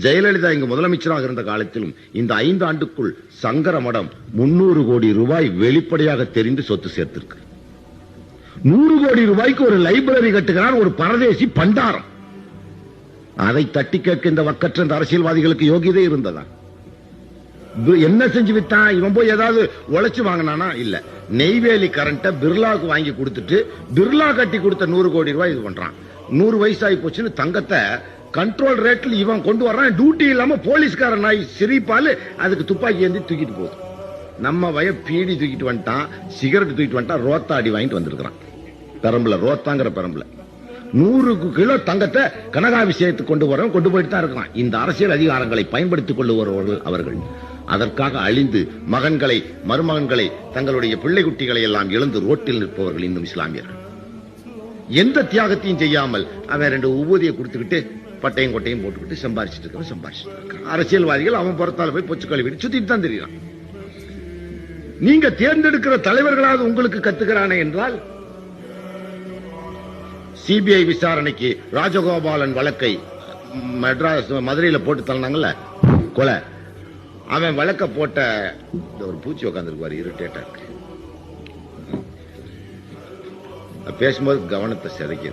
ஜெயலலிதா இங்கு முதலமைச்சராக இருந்த காலத்திலும் இந்த 5 ஆண்டுக்குள் சங்கர மடம் 300 கோடி ரூபாய் வெளிப்படையாக தெரிந்து சொத்து சேர்த்திருக்கு. 100 கோடி ரூபாய்க்கு ஒரு லைப்ரரி கட்டுகிறார் ஒரு பரதேசி பண்டாரம். அதை தட்டி கேட்க இந்த வக்கற்ற அரசியல்வாதிகளுக்கு யோகியதை இருந்ததா? என்ன செஞ்சு வித்தான்? இவன் போய் ஏதாவது உழைச்சு வாங்கினானா? இல்ல. நெய்வேலி கரண்ட பிர்லாவுக்கு வாங்கி கொடுத்துட்டு பிர்லா கட்டி கொடுத்த 100 கோடி ரூபாய் இது பண்றான். 100 வயசாகி போச்சுன்னு தங்கத்தை கண்ட்ரோல் ரேட்ல இவன் கொண்டு வர்றான். டியூட்டி இல்லாம போலீஸ்காரன் நாய் சிரிப்பால் அதுக்கு துப்பாக்கி ஏந்தி தூக்கிட்டு போகுது. நம்ம பீடி தூக்கிட்டு வந்துட்டான், சிகரெட் தூக்கிட்டு வந்துட்டான், ரோத்தா அடி வாங்கிட்டு வந்திருக்கிறான். பெரம்புல ரோத்தாங்கிற பெரம்புல 100 கிலோ தங்கத்தை கனகாபிஷேகத்துக்கு கொண்டு வரவன் கொண்டு போயிட்டு தான் இருக்கிறான். இந்த அரசியல் அதிகாரங்களை பயன்படுத்திக் கொள்ளுவர்கள் அவர்கள். அதற்காக அழிந்து மகன்களை மருமகன்களை தங்களுடைய பிள்ளை குட்டிகளை எல்லாம் இழந்து ரோட்டில் நிற்பவர்கள் இன்னும் இஸ்லாமியர்கள். எந்த தியாகத்தையும் செய்யாமல் அவன் 2 உபூதியை கொடுத்துக்கிட்டு பட்டையும் கொட்டையும் போட்டுக்கிட்டு சம்பாரிச்சிட்டு இருக்கான். அரசியல்வாதிகள் அவன் புறத்தால போய் பொச்சு கழுவிட்டு சுத்திட்டு தான் தெரியும். நீங்க தேர்ந்தெடுக்கிற தலைவர்களாக உங்களுக்கு கத்துக்கிறானே என்றால், சிபிஐ விசாரணைக்கு ராஜகோபாலன் வழக்கை மெட்ராஸ் மதுரையில போட்டு தள்ளினாங்கல்ல கொலை, அவன் வழக்க போட்ட ஒரு பூச்சி உட்காந்துருப்பாரு, இரிட்டேட்டா இருக்கு. பேசும்போது கவனத்தை சிதைக்க